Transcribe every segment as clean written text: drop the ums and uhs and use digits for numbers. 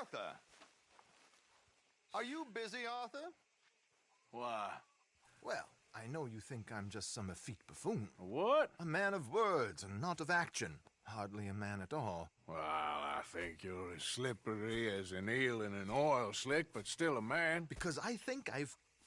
Arthur! Are you busy, Arthur? Why? Well, I know you think I'm just some effete buffoon. What? A man of words and not of action. Hardly a man at all. Well, I think you're as slippery as an eel in an oil slick, but still a man. Because I think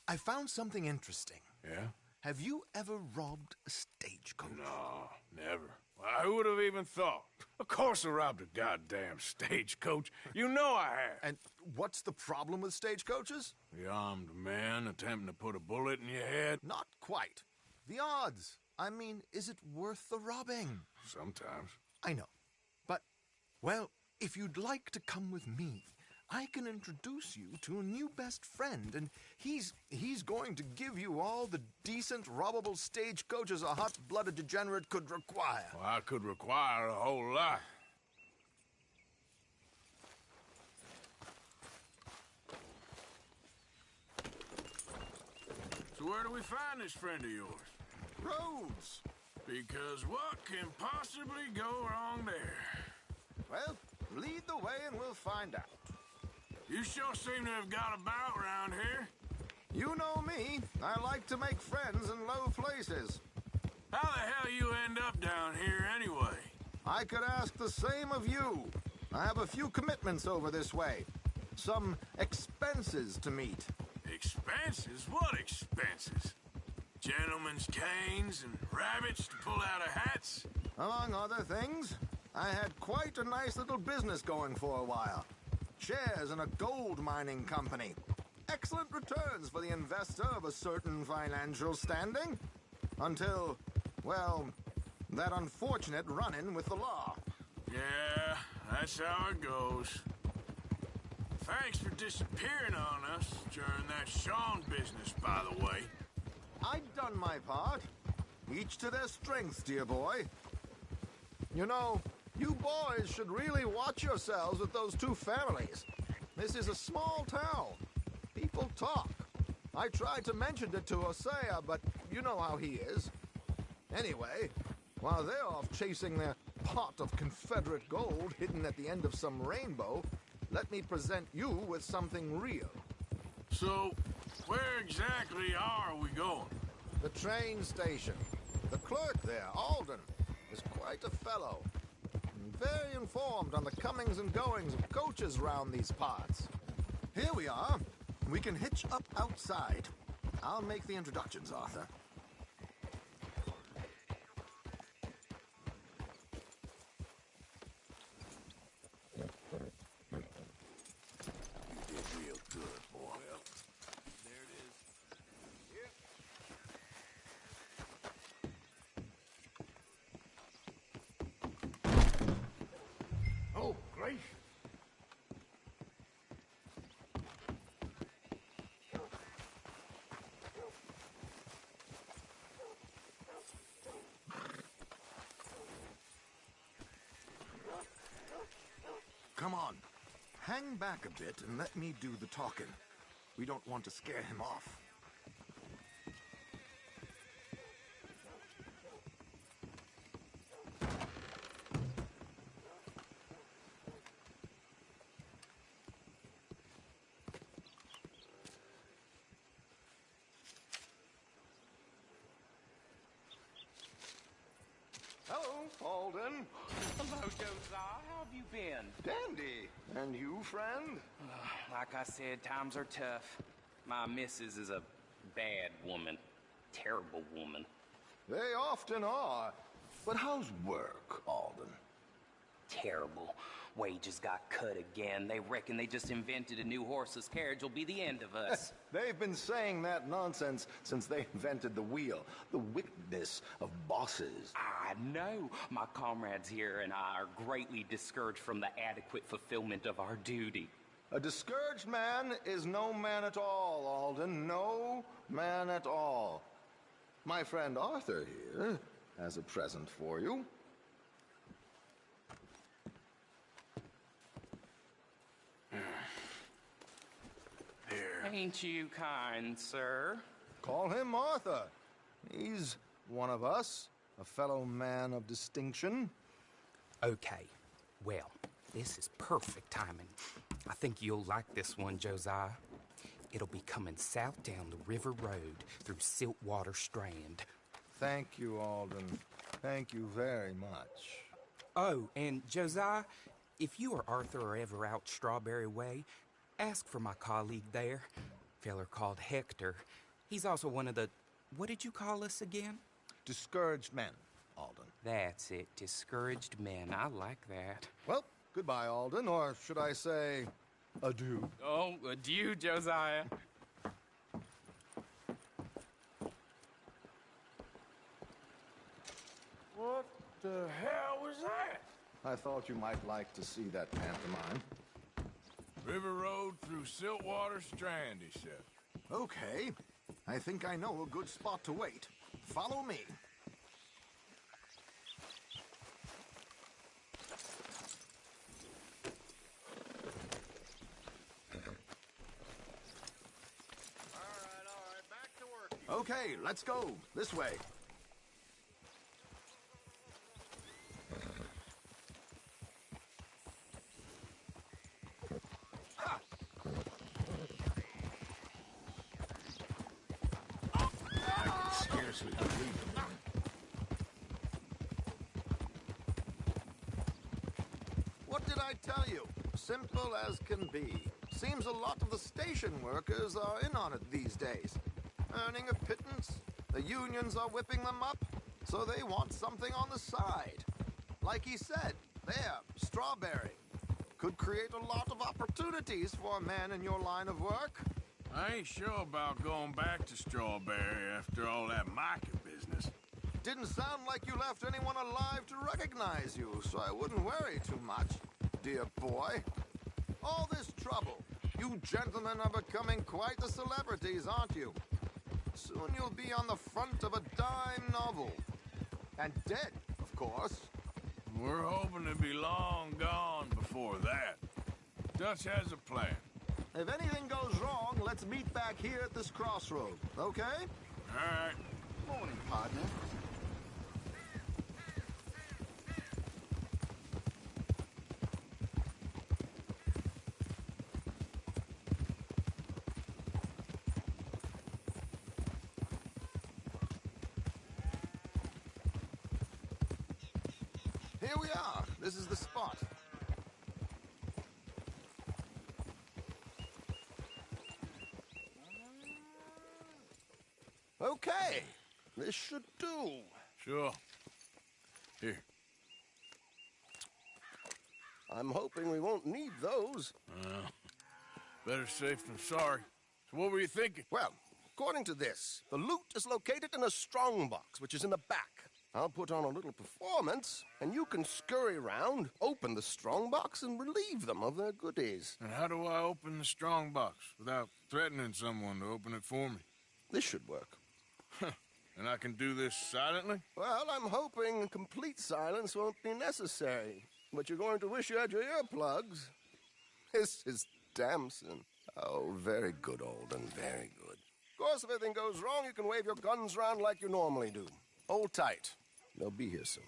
I found something interesting. Yeah? Have you ever robbed a stagecoach? No, never. Well, who would have even thought? Of course I robbed a goddamn stagecoach. You know I have. And what's the problem with stagecoaches? The armed man attempting to put a bullet in your head? Not quite. The odds. I mean, is it worth the robbing? Sometimes. I know. But, well, if you'd like to come with me, I can introduce you to a new best friend, and he's going to give you all the decent, robbable stagecoaches a hot-blooded degenerate could require. Well, I could require a whole lot. So where do we find this friend of yours? Roads. Because what can possibly go wrong there? Well, lead the way and we'll find out. You sure seem to have got about around here. You know me. I like to make friends in low places. How the hell you end up down here anyway? I could ask the same of you. I have a few commitments over this way. Some expenses to meet. Expenses? What expenses? Gentlemen's canes and rabbits to pull out of hats? Among other things, I had quite a nice little business going for a while. Shares in a gold mining company. Excellent returns for the investor of a certain financial standing. Until, well, that unfortunate run-in with the law. Yeah, that's how it goes. Thanks for disappearing on us during that Sean business, by the way. I'd done my part. Each to their strengths, dear boy. You know, you boys should really watch yourselves with those two families. This is a small town. People talk. I tried to mention it to Hosea, but you know how he is. Anyway, while they're off chasing their pot of Confederate gold hidden at the end of some rainbow, let me present you with something real. So, where exactly are we going? The train station. The clerk there, Alden, is quite a fellow. Very informed on the comings and goings of coaches round these parts. Here we are. We can hitch up outside. I'll make the introductions, Arthur. You did real good, boy. Well, hang back a bit and let me do the talking. We don't want to scare him off. Hello, Alden. Hello, Josiah. How have you been? Dandy. And you, friend? Like I said, times are tough. My missus is a bad woman. Terrible woman. They often are. But how's work, Alden? Terrible. Wages got cut again. They reckon they just invented a new horseless carriage will be the end of us. They've been saying that nonsense since they invented the wheel. The wickedness of bosses. I know. My comrades here and I are greatly discouraged from the adequate fulfillment of our duty. A discouraged man is no man at all, Alden. No man at all. My friend Arthur here has a present for you. Here. Ain't you kind, sir? Call him Arthur. He's one of us, a fellow man of distinction. Okay. Well, this is perfect timing. I think you'll like this one, Josiah. It'll be coming south down the river road through Siltwater Strand. Thank you, Alden. Thank you very much. Oh, and Josiah, if you or Arthur are ever out Strawberry Way, ask for my colleague there, feller called Hector. He's also one of the... What did you call us again? Discouraged men, Alden. That's it, discouraged men. I like that. Well, goodbye, Alden, or should I say, adieu. Oh, adieu, Josiah. What the hell was that? I thought you might like to see that pantomime. River Road through Siltwater Strand, he said. Okay. I think I know a good spot to wait. Follow me. All right, back to work. Okay, let's go. This way. Scarcely believe it. What did I tell you? Simple as can be. Seems a lot of the station workers are in on it these days. Earning a pittance, the unions are whipping them up, so they want something on the side. Like he said, there, Strawberry. Could create a lot of opportunities for a man in your line of work. I ain't sure about going back to Strawberry after all that Micah business. Didn't sound like you left anyone alive to recognize you, so I wouldn't worry too much, dear boy. All this trouble, you gentlemen are becoming quite the celebrities, aren't you? Soon you'll be on the front of a dime novel. And dead, of course. We're hoping to be long gone before that. Dutch has a plan. If anything goes wrong, let's meet back here at this crossroad, okay? All right. Morning, partner. Here we are. This is the spot. Okay. This should do. Sure. Here. I'm hoping we won't need those. Better safe than sorry. So what were you thinking? Well, according to this, the loot is located in a strongbox, which is in the back. I'll put on a little performance, and you can scurry around, open the strongbox, and relieve them of their goodies. And how do I open the strong box without threatening someone to open it for me? This should work. And I can do this silently? Well, I'm hoping complete silence won't be necessary, but you're going to wish you had your earplugs. Mrs. Damson. Oh, very good, Alden, very good. Of course, if anything goes wrong, you can wave your guns around like you normally do. Hold tight. They'll be here soon.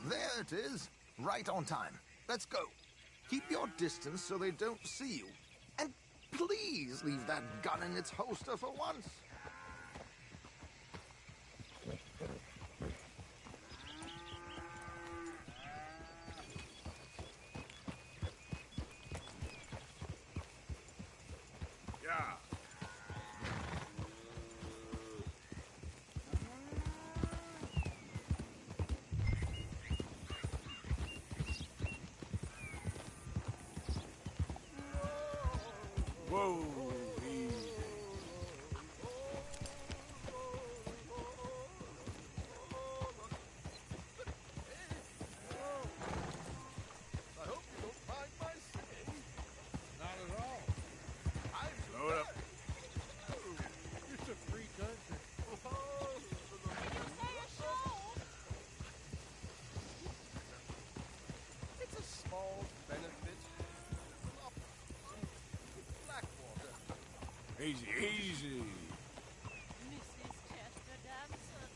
There it is. Right on time. Let's go. Keep your distance so they don't see you. And please leave that gun in its holster for once. Yeah. Whoa, easy. I hope you don't mind my singing. Not at all. Slow it up. It's a free country. It's a small benefit. Blackwater. Easy, easy. Mrs. Chester Damson.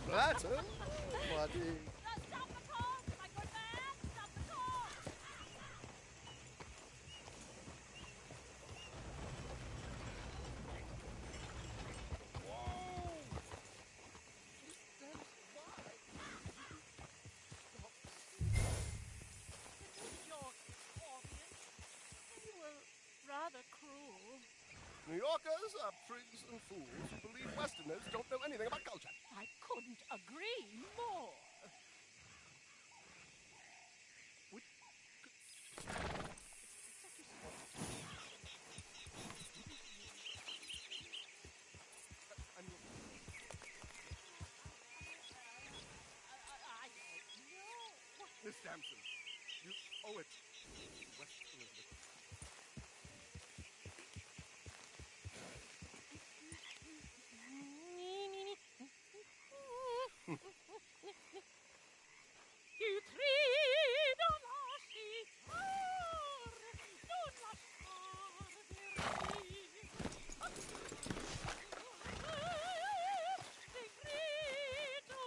Flatter? What is... Stop the car! My good man! Stop the car! New York audience. You were rather cruel. New Yorkers are prigs and fools who believe Westerners don't know anything about culture. I couldn't agree more. I don't know. Miss Damson, you owe it. West Elizabeth. Ti trido lasciar, non lasciarmi. Ti grido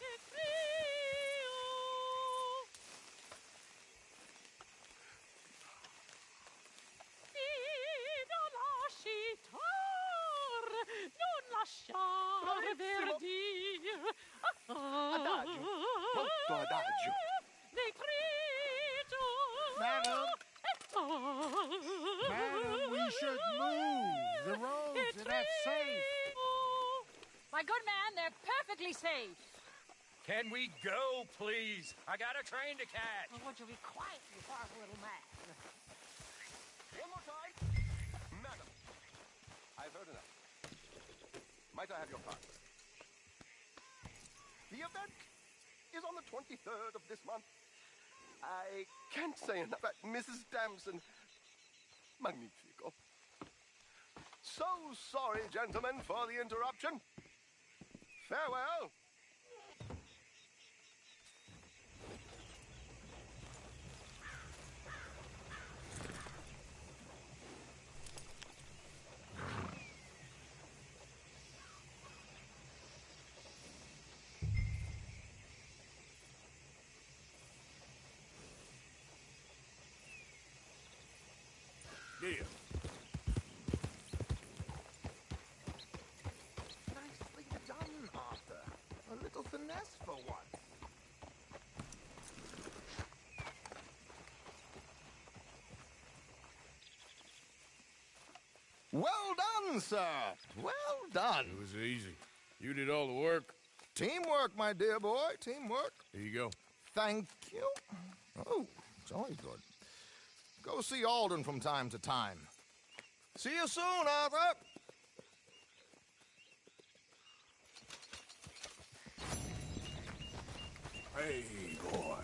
ti crio. Ti lasciar, non lasciar verdir. Adagio, molto adagio. Decreto. Madam, we should move. The roads are not safe. My good man, they're perfectly safe. Can we go, please? I got a train to catch. Oh, would you be quiet, you horrible little man? One more time. Madam, I've heard enough. Might I have your card? The event is on the 23rd of this month. I can't say enough about Mrs. Damson. Magnifico. So sorry, gentlemen, for the interruption. Farewell. Deal. Nicely done, Arthur. A little finesse for once. Well done, sir. Well done. It was easy. You did all the work. Teamwork, my dear boy. Teamwork. Here you go. Thank you. Oh, it's always good. Go see Alden from time to time. See you soon, Arthur. Hey, boy.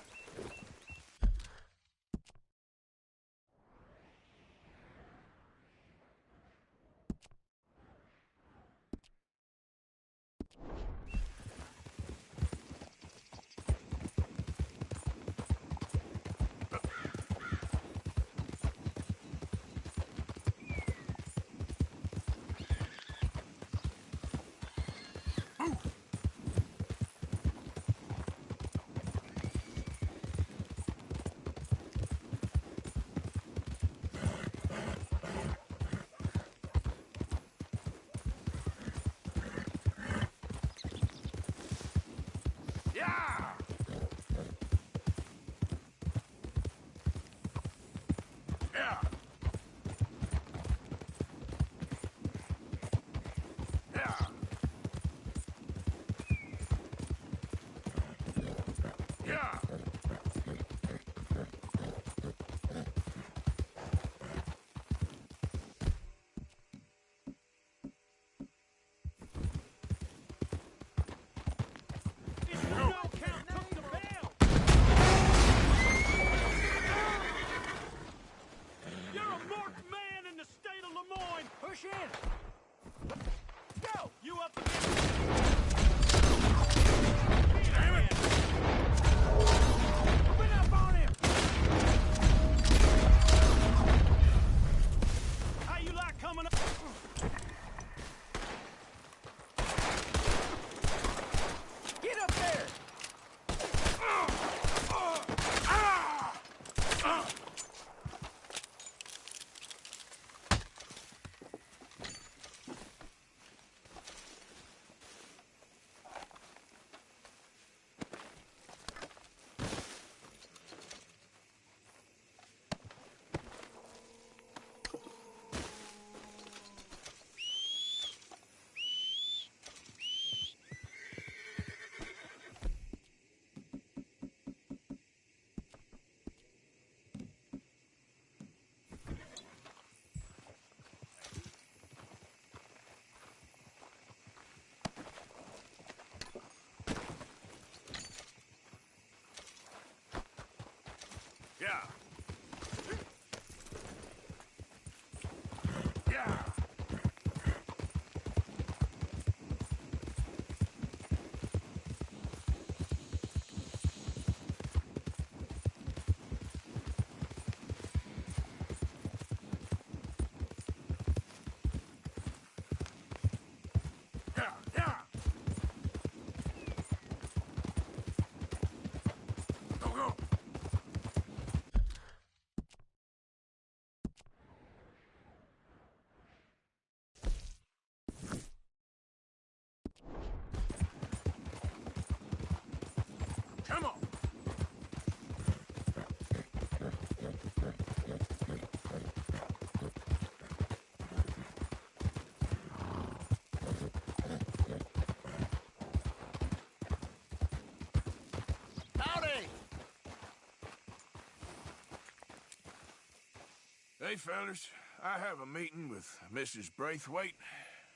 Hey, fellas. I have a meeting with Mrs. Braithwaite.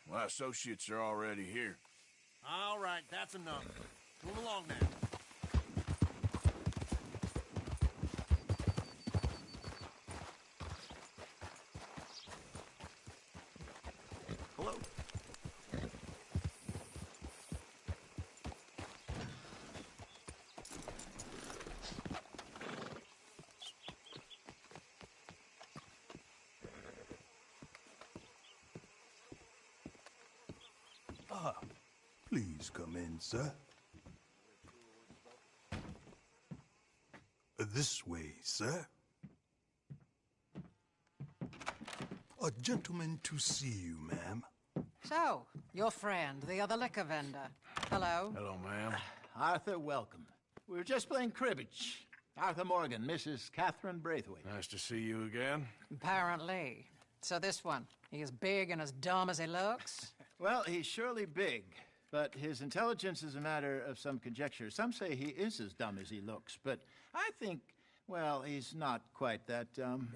My associates are already here. All right, that's enough. Move along now. Hello. Please come in, sir. This way, sir. A gentleman to see you, ma'am. So, your friend, the other liquor vendor. Hello. Hello, ma'am. Arthur, welcome. We were just playing cribbage. Arthur Morgan, Mrs. Catherine Braithwaite. Nice to see you again. Apparently. So this one, he is big and as dumb as he looks? Well, he's surely big, but his intelligence is a matter of some conjecture. Some say he is as dumb as he looks, but I think, well, he's not quite that dumb.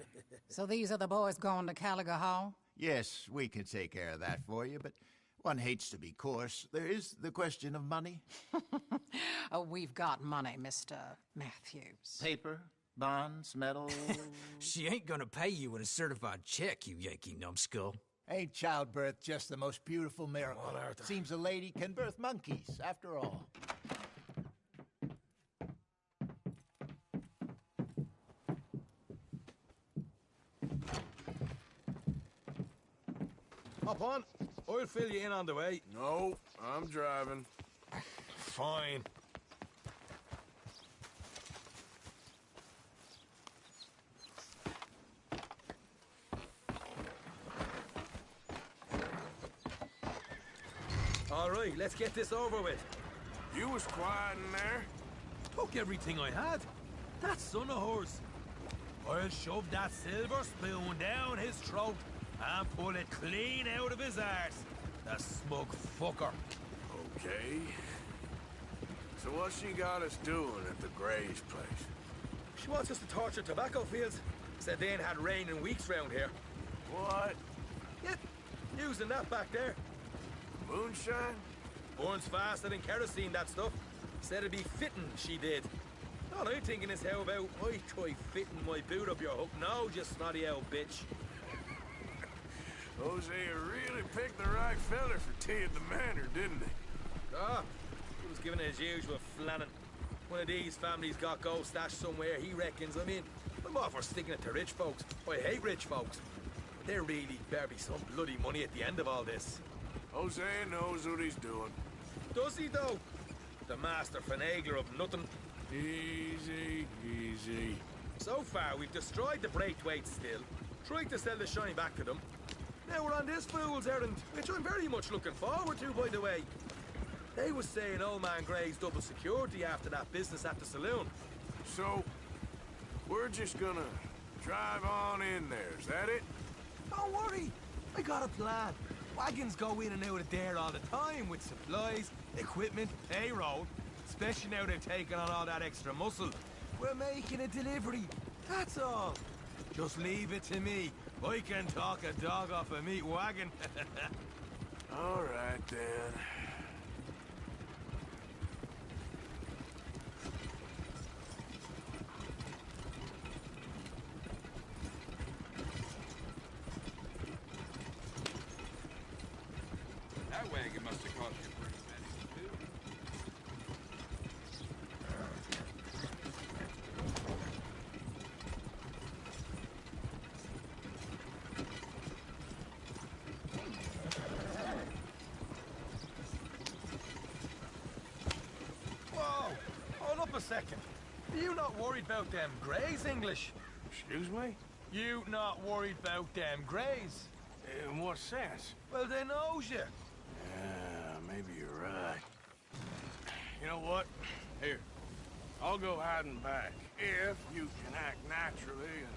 So these are the boys going to Gallagher Hall? Yes, we can take care of that for you, but one hates to be coarse. There is the question of money. Oh, we've got money, Mr. Matthews. Paper, bonds, metal. She ain't gonna pay you with a certified check, you Yankee numbskull. Ain't childbirth just the most beautiful miracle? Come on, Arthur. Seems a lady can birth monkeys, after all. Hop on. I'll fill you in on the way. No, I'm driving. Fine. All right, let's get this over with. You was quiet in there. Took everything I had. That son of hers. I'll shove that silver spoon down his throat and pull it clean out of his arse. The smug fucker. Okay. So what she got us doing at the Gray's place? She wants us to torture tobacco fields. Said they ain't had rain in weeks round here. What? Yeah, using that back there. Moonshine? Burns faster than kerosene, that stuff. Said it'd be fitting, she did. All I'm thinking is how about I try fitting my boot up your hook now, you snotty old bitch. Hosea really picked the right feller for tea at the manor, didn't he? Ah, he was giving it his usual flannin'. One of these families got gold stashed somewhere, he reckons. I mean, I'm all for sticking it to rich folks. I hate rich folks. But there really better be some bloody money at the end of all this. Hosea knows what he's doing. Does he, though? The master finagler of nothing. Easy, easy. So far, we've destroyed the Braithwaites still, tried to sell the shine back to them. Now we're on this fool's errand, which I'm very much looking forward to, by the way. They was saying old man Gray's double security after that business at the saloon. So, we're just gonna drive on in there, is that it? Don't worry, I got a plan. Wagons go in and out of there all the time with supplies, equipment, payroll. Especially now they've taken on all that extra muscle. We're making a delivery, that's all. Just leave it to me. I can talk a dog off a meat wagon. All right, then. That wagon must have cost you pretty pennies, too. Whoa! Hold up a second. Are you not worried about them Greys, English? Excuse me? You not worried about them Greys? In what sense? Well, they knows you. Yeah, maybe you're right. You know what? Here, I'll go hiding back. If you can act naturally and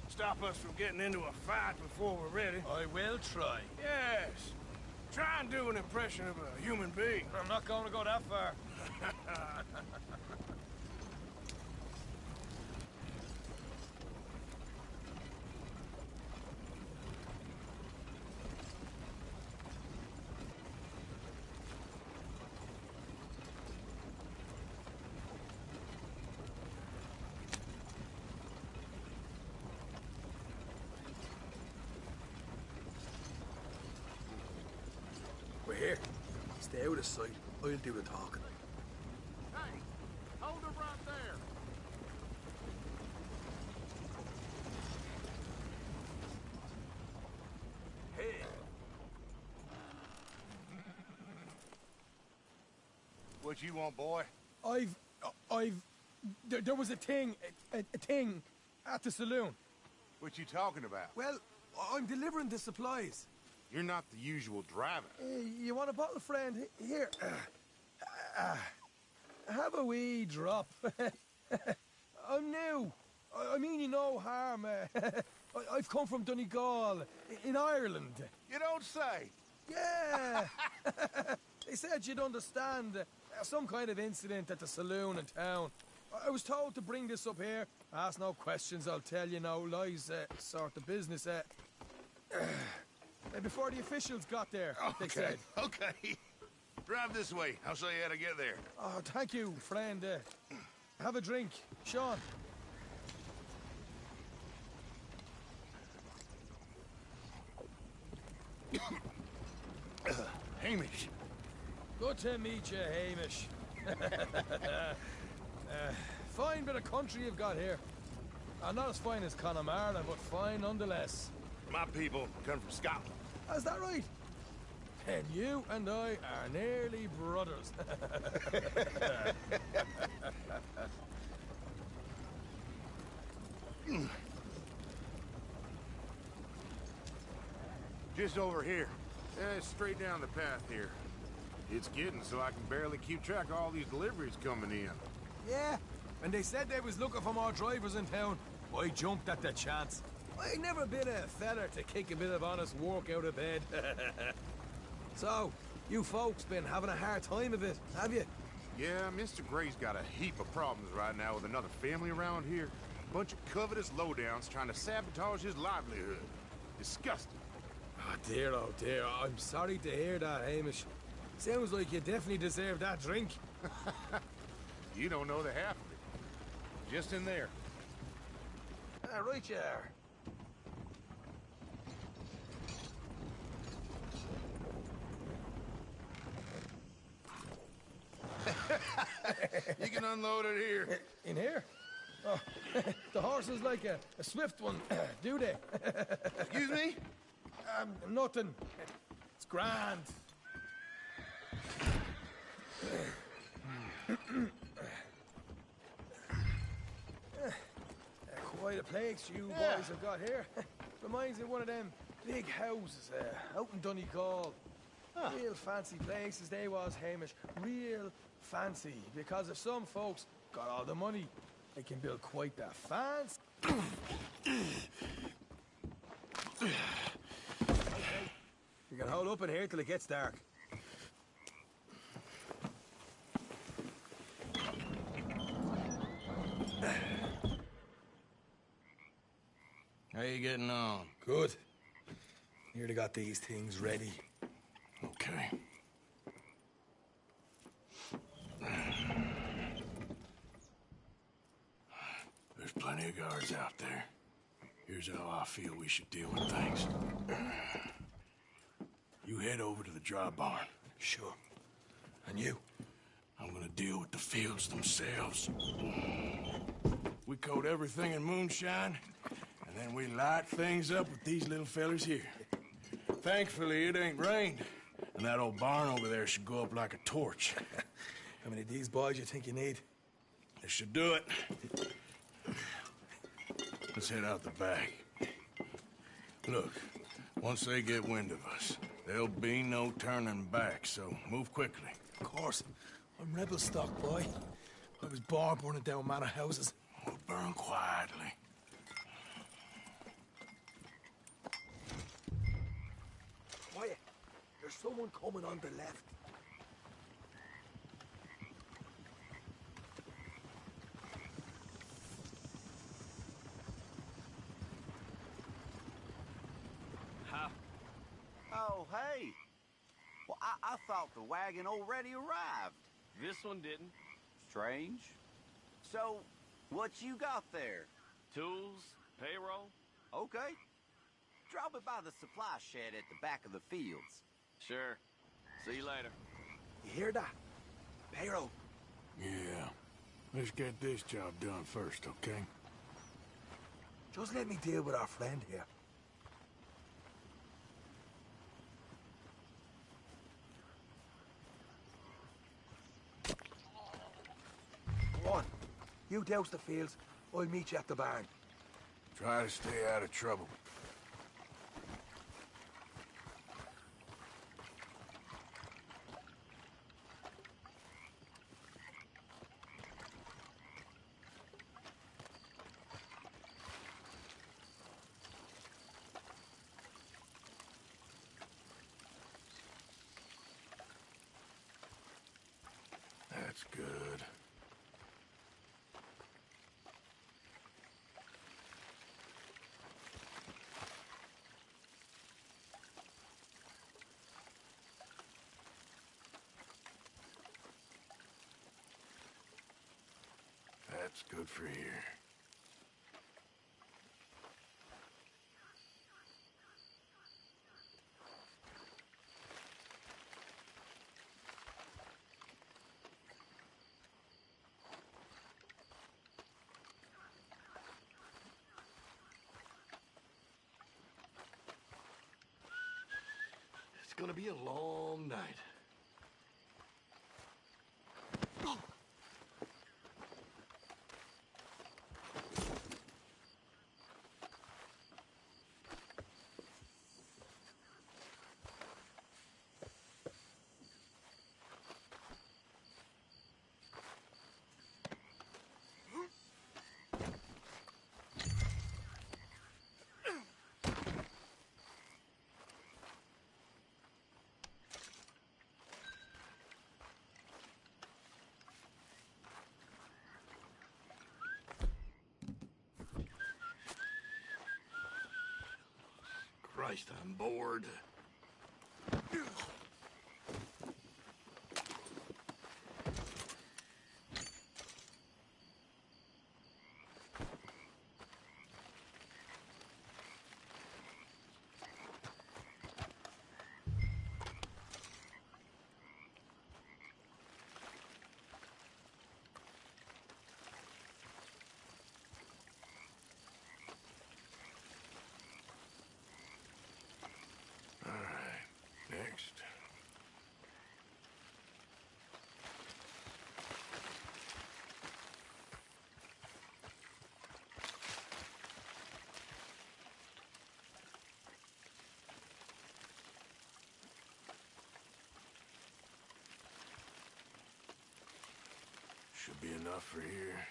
stop us from getting into a fight before we're ready. I will try. Yes. Try and do an impression of a human being. I'm not going to go that far. Here, stay out of sight. I'll do the talking. Hey, hold her right there. Hey. What you want, boy? There was a thing at the saloon. What you talking about? Well, I'm delivering the supplies. You're not the usual driver. You want a bottle, friend? Here. Have a wee drop. I'm new. I mean you no harm. I've come from Donegal, in Ireland. You don't say. Yeah. They said you'd understand. Some kind of incident at the saloon in town. I was told to bring this up here. Ask no questions, I'll tell you no lies, sort of business. Before the officials got there, they said. Okay. Drive this way. I'll show you how to get there. Oh, thank you, friend. Have a drink. Sean. Hamish. Good to meet you, Hamish. Fine bit of country you've got here. Not as fine as Connemara, but fine nonetheless. My people come from Scotland. Is that right? And you and I are nearly brothers. Just over here. Straight down the path here. It's getting so I can barely keep track of all these deliveries coming in. Yeah, and they said they was looking for more drivers in town. I jumped at the chance. I ain't never been a feller to kick a bit of honest work out of bed. So, you folks been having a hard time of it, have you? Yeah, Mr. Gray's got a heap of problems right now with another family around here. Bunch of covetous lowdowns trying to sabotage his livelihood. Disgusting. Oh dear, I'm sorry to hear that, Hamish. Sounds like you definitely deserve that drink. You don't know the half of it. Just in there. Right you are. You can unload it here. In here? Oh, the horse is like a swift one, do they? Excuse me? Nothing. It's grand. Quite a place you boys have got here. Reminds me of one of them big houses out in Donegal. Real fancy places they was, Hamish. Real fancy. Because if some folks got all the money, they can build quite that fancy. Okay. You can hold up in here till it gets dark. How you getting on? Good. Nearly got these things ready. Okay. There's plenty of guards out there. Here's how I feel we should deal with things. You head over to the dry barn. Sure. And you? I'm gonna deal with the fields themselves. We coat everything in moonshine, and then we light things up with these little fellers here. Thankfully, it ain't rained, and that old barn over there should go up like a torch. How many of these boys you think you need? This should do it. Let's head out the back. Look, once they get wind of us, there'll be no turning back, so move quickly. Of course. I'm rebel stock, boy. I was born burning down manor houses. We'll burn quietly. Quiet. There's someone coming on the left. Oh, hey. Well, I thought the wagon already arrived. This one didn't. Strange. So, what you got there? Tools, payroll. Okay. Drop it by the supply shed at the back of the fields. Sure. See you later. You hear that? Pero. Yeah. Let's get this job done first, okay? Just let me deal with our friend here. Go on. You douse the fields. I'll meet you at the barn. Try to stay out of trouble. That's good. That's good for here. It's gonna be a long night. Christ, I'm bored. Next. Should be enough for here.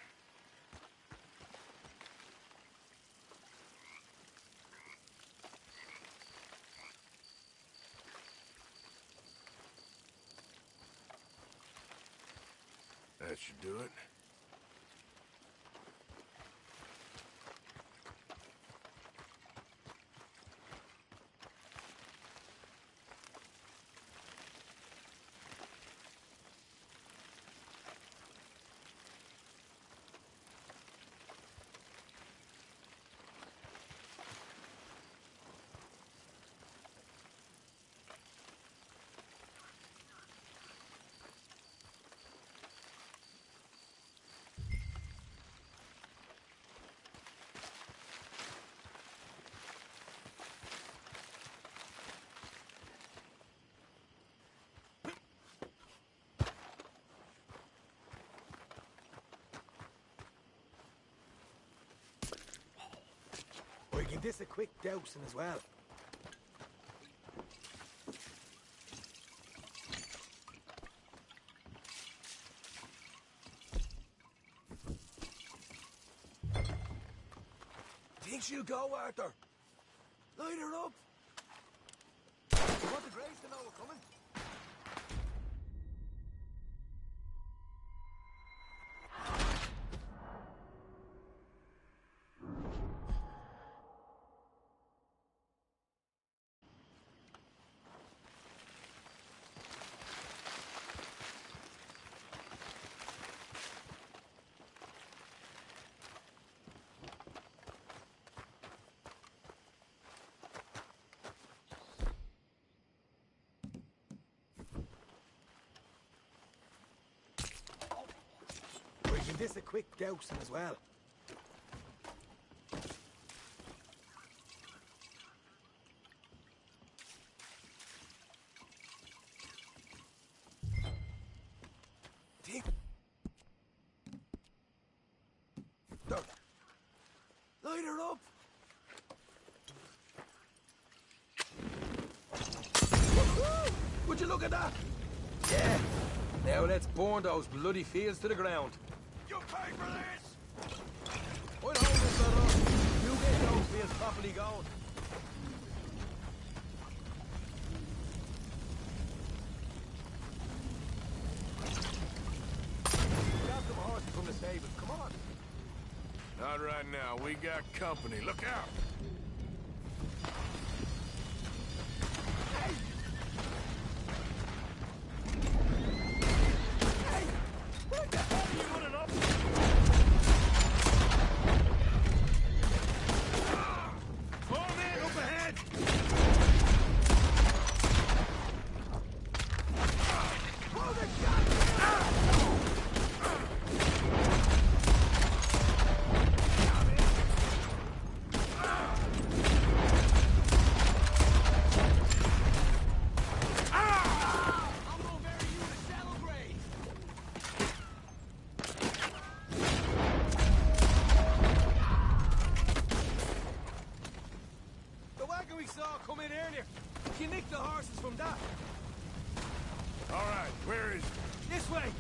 That should do it. Or give this a quick dousing as well. Think she'll go, Arthur? Light her up. You want the Grays to know we're coming? give this a quick dousing as well. Light her up! Would you look at that? Yeah. Now let's burn those bloody fields to the ground. You pay for this! I'll hold this lot up. You get those fields properly going. Grab some horses from the stable. Come on. Not right now. We got company. Look out! Come in earlier. You nicked the horses from that. All right, where is it? This way.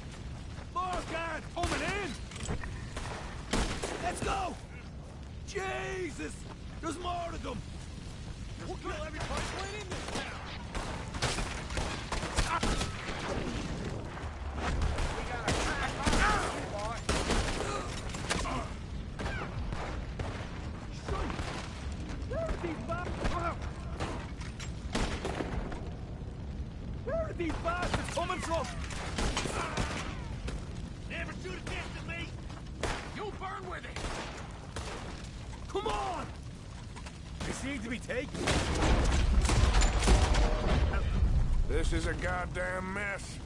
More guard coming in. Let's go. Jesus, there's more of them. We'll kill every person in this town. We got a crack boy. Where are these bastards? Where are these bastards coming from? Never shoot against me! You'll burn with it! Come on! They seem to be taken. This is a goddamn mess.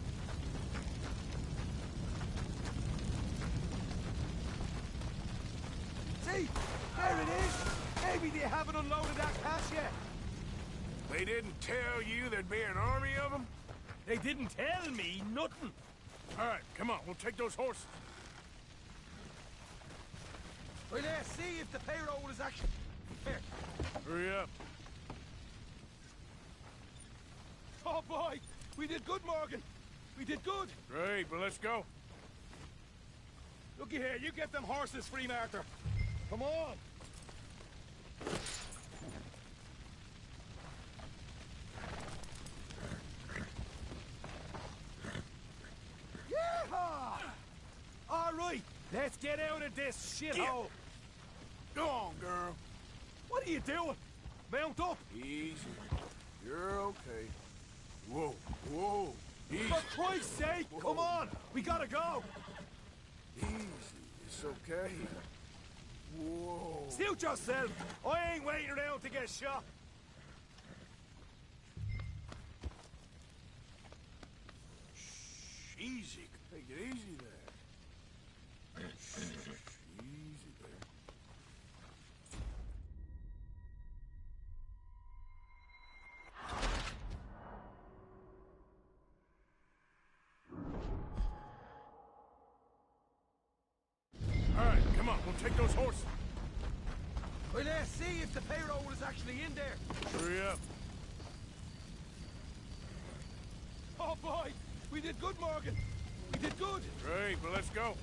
See? There it is! Maybe they haven't unloaded that cash yet. They didn't tell you there'd be an army of them? They didn't tell me nothing. All right, come on, we'll take those horses. Well, let's see if the payroll is actually here. Hurry up. Oh, boy! We did good, Morgan. We did good. Great, well, let's go. Looky here, you get them horses free, Martha. Come on. Yeehaw! All right, let's get out of this shithole. Go on, girl. What are you doing? Mount up. Easy. You're okay. Whoa, whoa. Easy. For Christ's sake, whoa. Come on. We gotta go. Easy. It's okay. Whoa. Suit yourself. I ain't waiting around to get shot. Shh, easy. Take it easy there. Shh, easy there. All right, come on. We'll take those horses. Well, let's see if the payroll is actually in there. Hurry up. Oh, boy! We did good, Morgan. We did good. Great, well, let's go.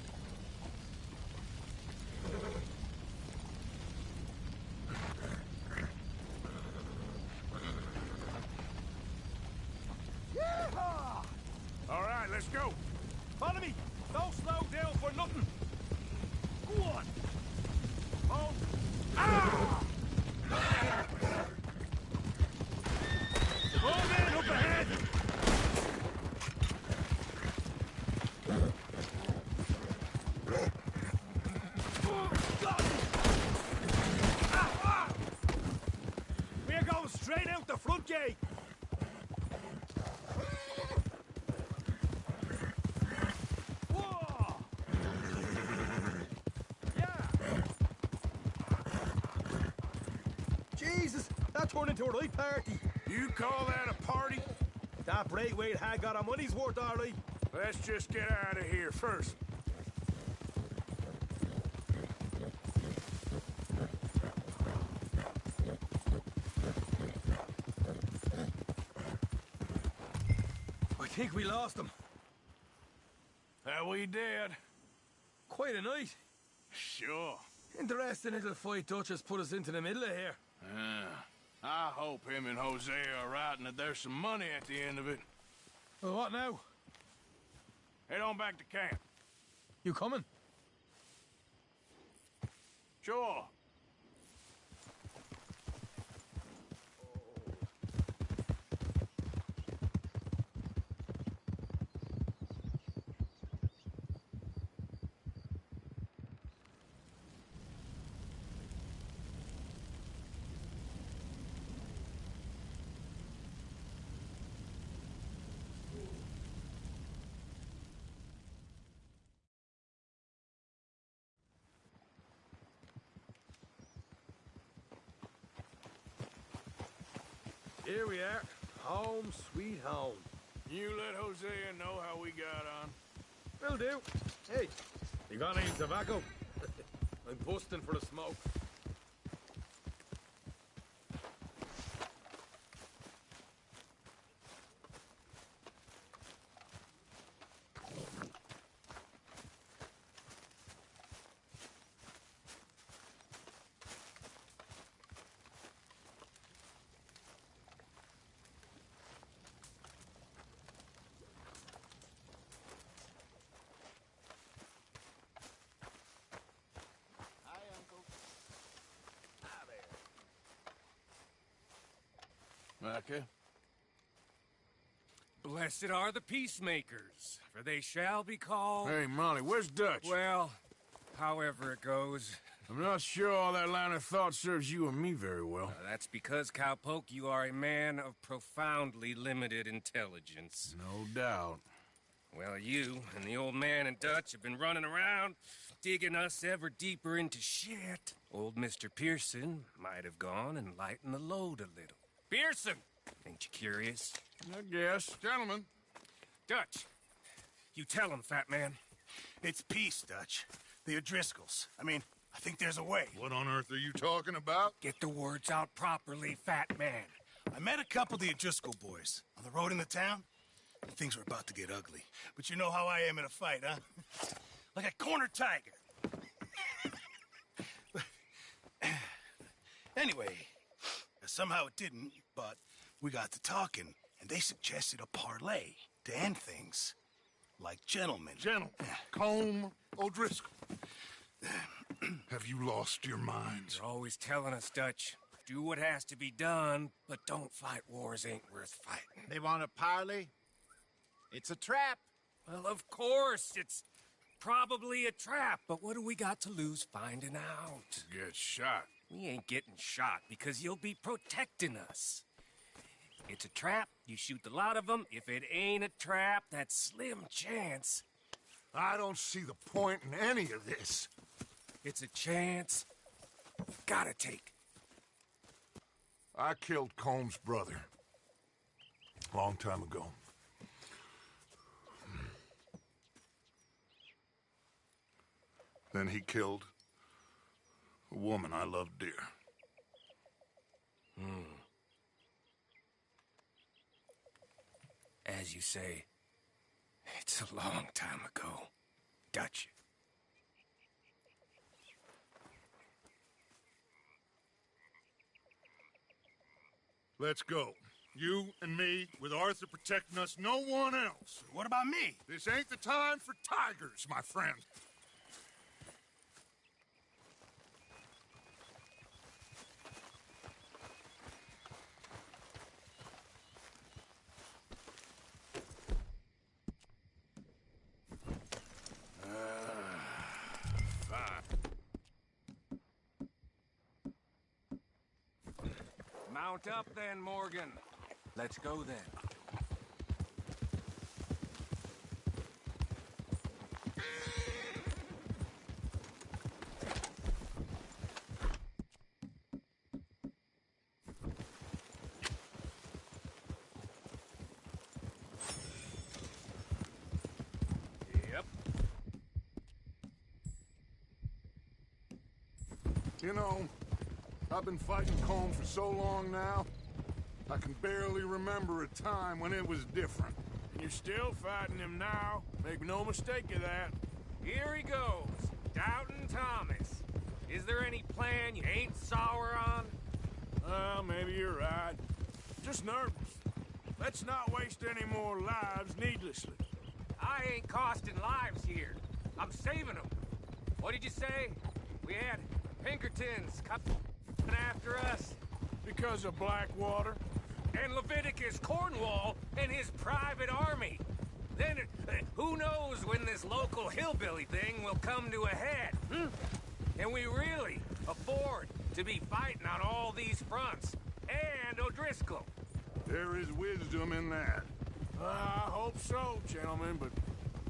Yeehaw! All right, let's go. Follow me. Don't slow down for nothing. Go on. Oh. Ah! Oh, man, up ahead! Oh, God! Ah, ah! We're going straight out the front gate. Whoa! That turned into a right party. You call that a party? That Braithwaite had got our money's worth, all right. Let's just get out of here first. I think we lost him. Are we dead? Quite a night. Sure. Interesting little fight Dutch has put us into the middle of here. I hope him and Hosea are right and that there's some money at the end of it. Well, what now? Head on back to camp. You coming? Sure. Here we are. Home, sweet home. You let Hosea know how we got on. Will do. Hey, you got any tobacco? I'm busting for the smoke. Okay. Blessed are the peacemakers, for they shall be called... Hey, Molly, where's Dutch? Well, however it goes. I'm not sure all that line of thought serves you and me very well. That's because, Cowpoke, you are a man of profoundly limited intelligence. No doubt. Well, you and the old man and Dutch have been running around, digging us ever deeper into shit. Old Mr. Pearson might have gone and lightened the load a little. Pearson! Ain't you curious? I guess. Gentlemen. Dutch, you tell him, fat man. It's peace, Dutch. The O'Driscolls. I mean, I think there's a way. What on earth are you talking about? Get the words out properly, fat man. I met a couple of the O'Driscoll boys on the road into town. And things were about to get ugly. But you know how I am in a fight, huh? Like a cornered tiger. Anyway, somehow it didn't, but we got to talking, and they suggested a parlay to end things. Like gentlemen. Gentlemen. Colm O'Driscoll. Have you lost your minds? You're always telling us, Dutch. Do what has to be done, but don't fight wars ain't worth fighting. They want a parley? It's a trap. Well, of course, it's probably a trap, but what do we got to lose finding out? Get shot. We ain't getting shot because you'll be protecting us. It's a trap, you shoot the lot of them. If it ain't a trap, that's slim chance. I don't see the point in any of this. It's a chance gotta take. I killed Colm's brother. A long time ago. Then he killed a woman I loved dear. As you say, it's a long time ago, Dutch. Let's go. You and me, with Arthur protecting us, no one else. What about me? This ain't the time for tigers, my friend. Mount up then, Morgan. Let's go then. You know, I've been fighting Colm for so long now, I can barely remember a time when it was different. And you're still fighting him now. Make no mistake of that. Here he goes, Doubting Thomas. Is there any plan you ain't sour on? Well, maybe you're right. Just nervous. Let's not waste any more lives needlessly. I ain't costing lives here. I'm saving them. What did you say? We had Pinkertons coming after us? Because of Blackwater? And Leviticus Cornwall and his private army. Then, who knows when this local hillbilly thing will come to a head, Can we really afford to be fighting on all these fronts? And O'Driscoll. There is wisdom in that. I hope so, gentlemen, but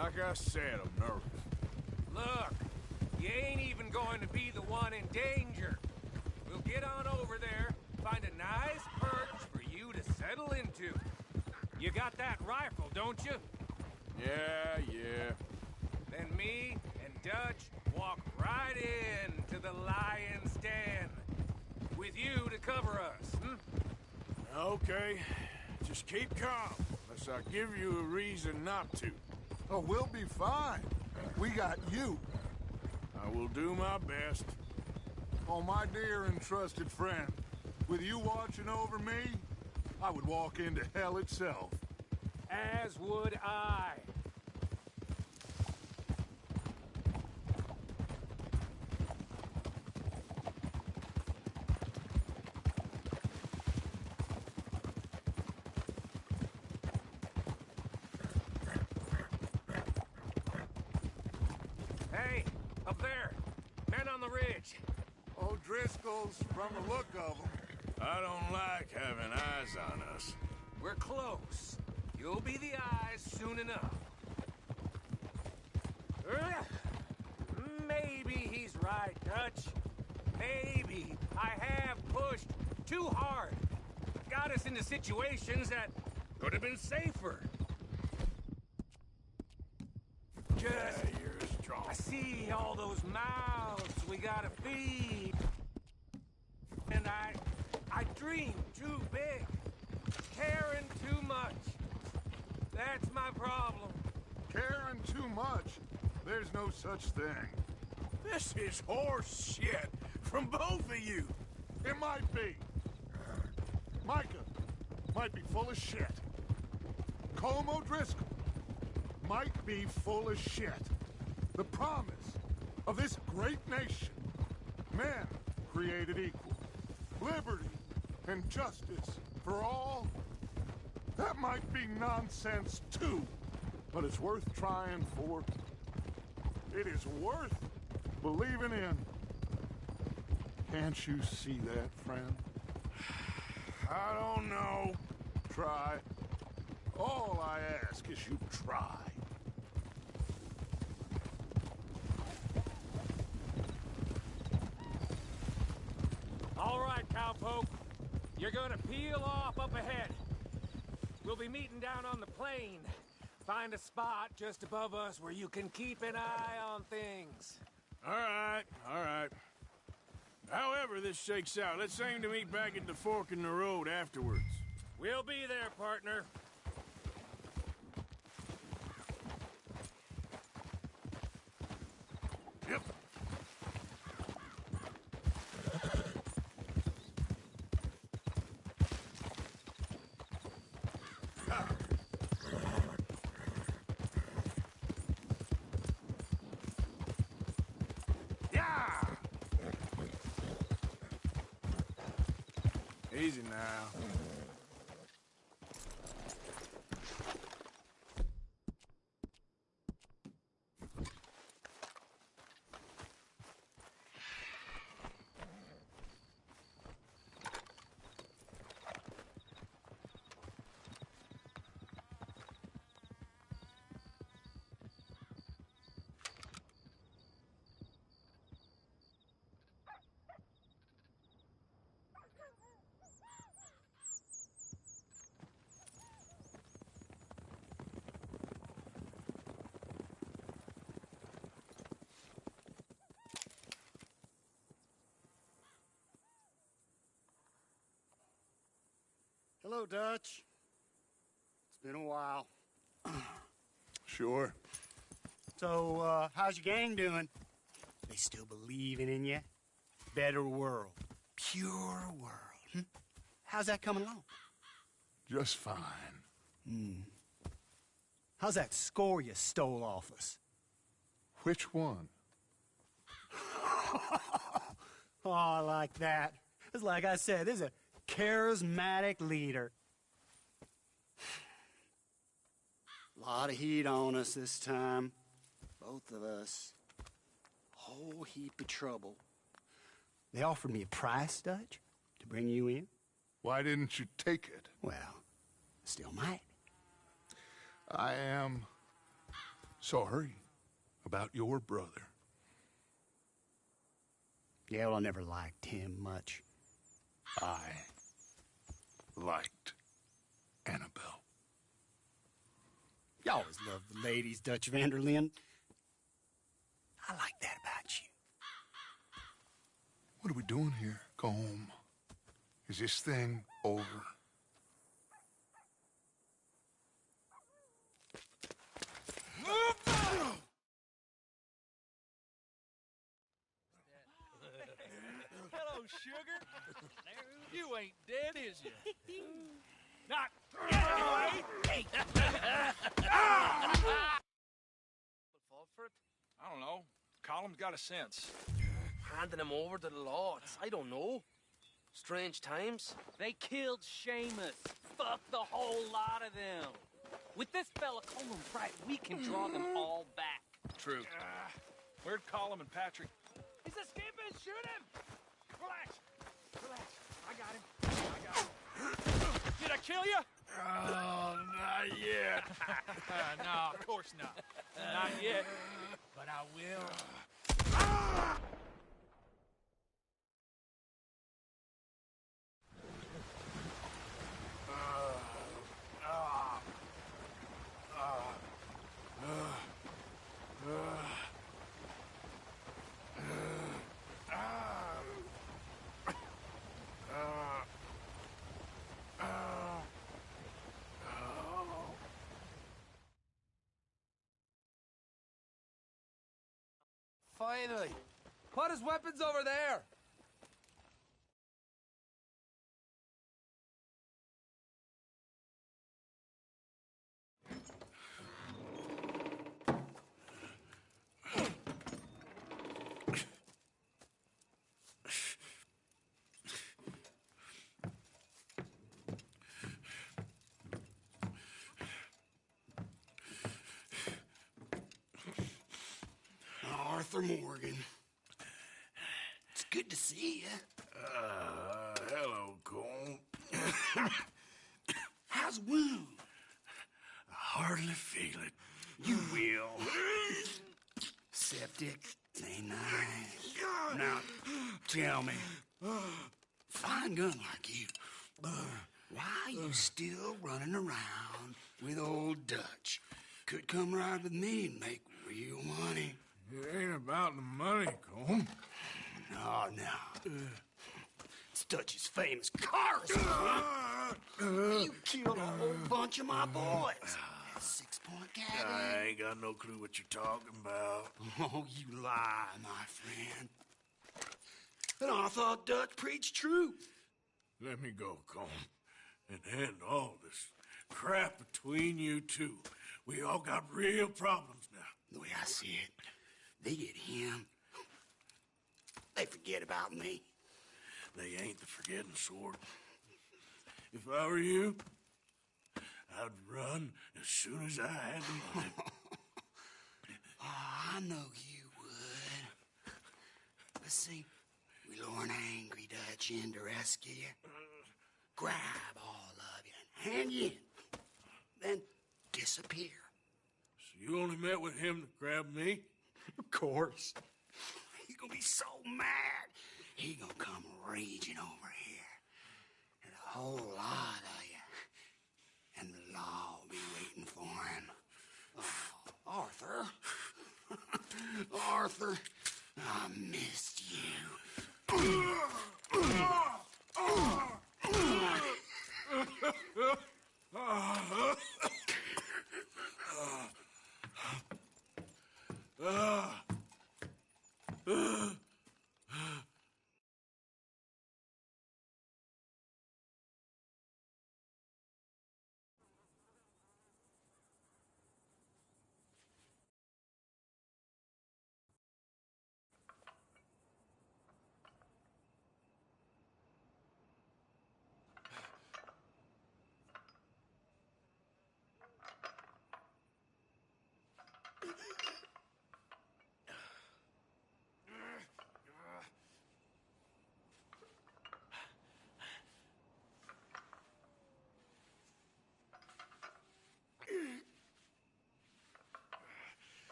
like I said, I'm nervous. Look, you ain't even going to be the one in danger. We'll get on over there, find a nice perch for you to settle into. You got that rifle, don't you? Yeah. Then me and Dutch walk right in to the lion's den. With you to cover us, Okay. Just keep calm, unless I give you a reason not to. Oh, we'll be fine. We got you. I will do my best. Oh, my dear and trusted friend, with you watching over me, I would walk into hell itself. As would I. Hey, up there. Men on the ridge. O'Driscoll's, from the look of them. I don't like having eyes on us. We're close. You'll be the eyes soon enough. Maybe he's right, Dutch. Maybe I have pushed too hard. Got us into situations that could have been safer. Just, you're strong. I see all those mouths we gotta feed. And I dream too big. Caring too much. That's my problem. Caring too much? There's no such thing. This is horse shit from both of you. It might be. Micah might be full of shit. Colm O'Driscoll might be full of shit. The promise of this great nation. Men created equal. Liberty and justice for all. That might be nonsense too, but it's worth trying for. It is worth believing in. Can't you see that, friend? I don't know. Try. All I ask is you try. All right, cowpoke. You're gonna peel off up ahead. We'll be meeting down on the plain. Find a spot just above us where you can keep an eye on things. All right. However this shakes out, let's aim to meet back at the fork in the road afterwards. We'll be there, partner. Yep. Easy now. Hello, Dutch. It's been a while. Sure. So, how's your gang doing? They still believing in you? Better world. Pure world. How's that coming along? Just fine. How's that score you stole off us? Which one? Oh, I like that. It's like I said, this is a charismatic leader. A lot of heat on us this time. Both of us. Whole heap of trouble. They offered me a price, Dutch, to bring you in. Why didn't you take it? Well, still might. I am sorry about your brother. Yeah, well, I never liked him much. I liked Annabelle. You always loved the ladies, Dutch van der Linde. I like that about you. What are we doing here? Go home. Is this thing over? Hello, sugar. You ain't dead, is you? Not anyway. Fall for it? I don't know. Colum's got a sense. Handing him over to the law. I don't know. Strange times. They killed Seamus. Fuck the whole lot of them. With this fella Colin Pratt, we can draw them all back. True. Where'd Colum and Patrick? He's escaping! Shoot him! Relax. Relax. I got him. Did I kill you? Oh, not yet. No, of course not. Not yet. But I will. Finally. Put his weapons over there. Arthur Morgan. It's good to see you. Hello, Colm. How's the wound? I hardly feel it. You will. Septic. Ain't nice. Now, tell me. Fine gun like you. Why are you still running around with old Dutch? Could come right with me and make real money. It ain't about the money, Colm. No. It's Dutch's famous cars. You killed a whole bunch of my boys. That 6-point cabin. I ain't got no clue what you're talking about. Oh, you lie, my friend. And I thought Dutch preached truth. Let me go, Colm, and end all this crap between you two. We all got real problems now. The way I see it, they get him. They forget about me. They ain't the forgetting sort. If I were you, I'd run as soon as I had the money. Oh, I know you would. But see, we lure an angry Dutch in to rescue you. Grab all of you and hand you in. Then disappear. So you only met with him to grab me? Of course. He gonna be so mad. He gonna come raging over here. And a whole lot of you. And the law will be waiting for him. Oh, Arthur. Arthur, I missed you.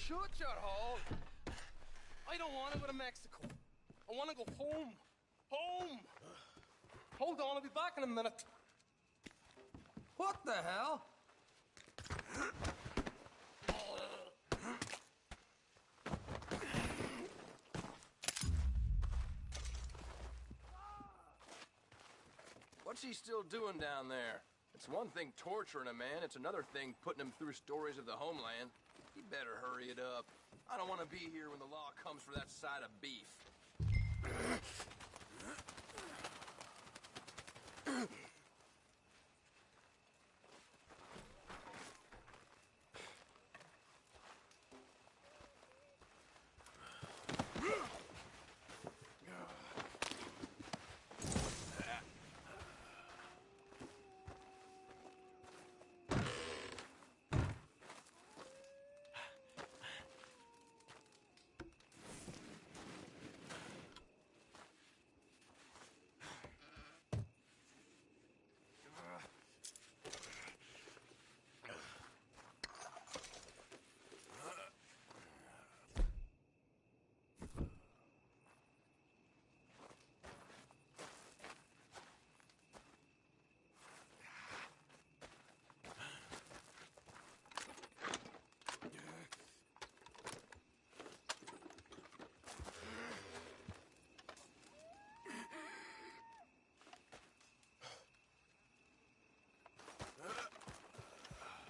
Shut your hole. I don't want to go to Mexico. I want to go home. Home. Hold on, I'll be back in a minute. What the hell? What's he still doing down there? It's one thing torturing a man, it's another thing putting him through stories of the homeland. He better hurry it up. I don't want to be here when the law comes for that side of beef.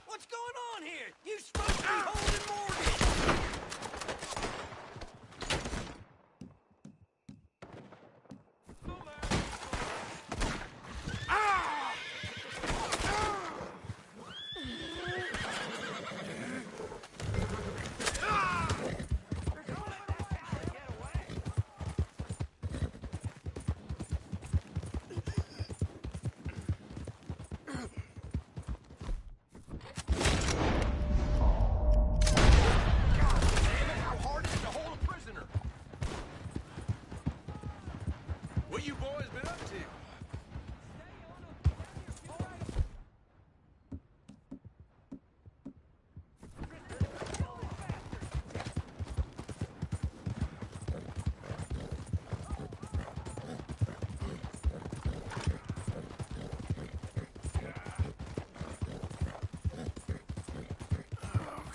What's going on here? You supposed to be holding Morgan! What you boys been up to?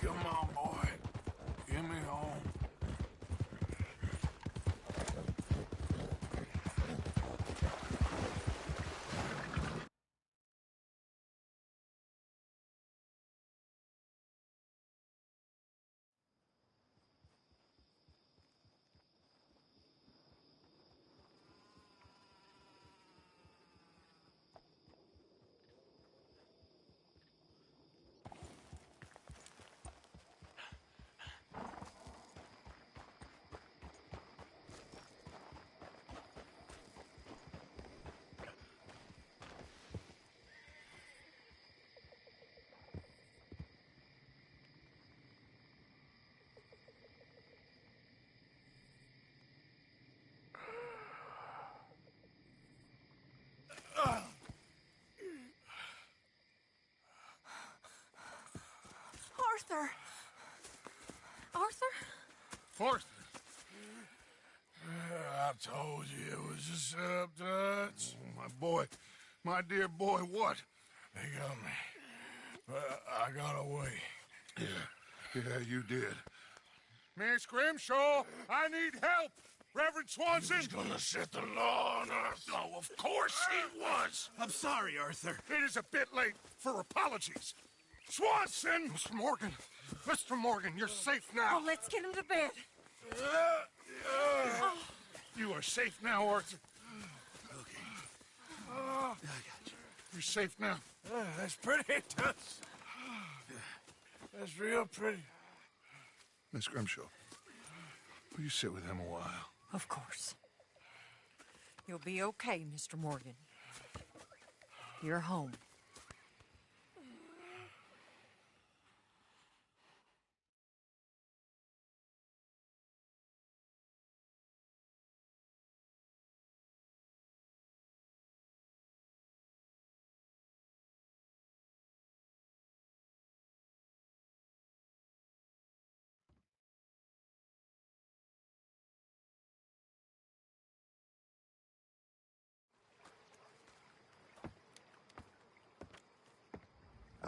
Come on, boy. Get me home. Arthur. Arthur? Arthur. I told you it was a setup, Dutch. My boy, my dear boy, what? They got me. I got away. Yeah, you did. Miss Grimshaw, I need help! Reverend Swanson! He's gonna set the law on Arthur. Oh, of course he was! I'm sorry, Arthur. It is a bit late for apologies. Swanson! Mr. Morgan, you're safe now. Oh, let's get him to bed. You are safe now, Arthur. Okay. I got you. You're safe now. That's pretty, Dutch. That's real pretty. Miss Grimshaw, will you sit with him a while? Of course. You'll be okay, Mr. Morgan. You're home.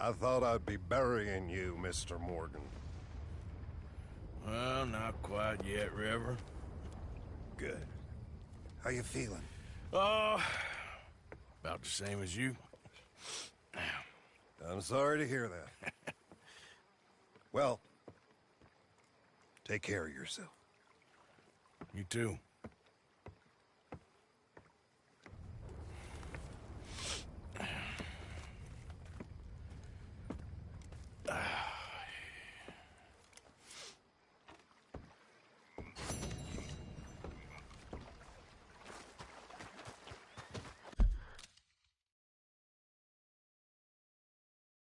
I thought I'd be burying you, Mr. Morgan. Well, not quite yet, River. Good. How you feeling? Oh, about the same as you. I'm sorry to hear that. Well, take care of yourself. You too.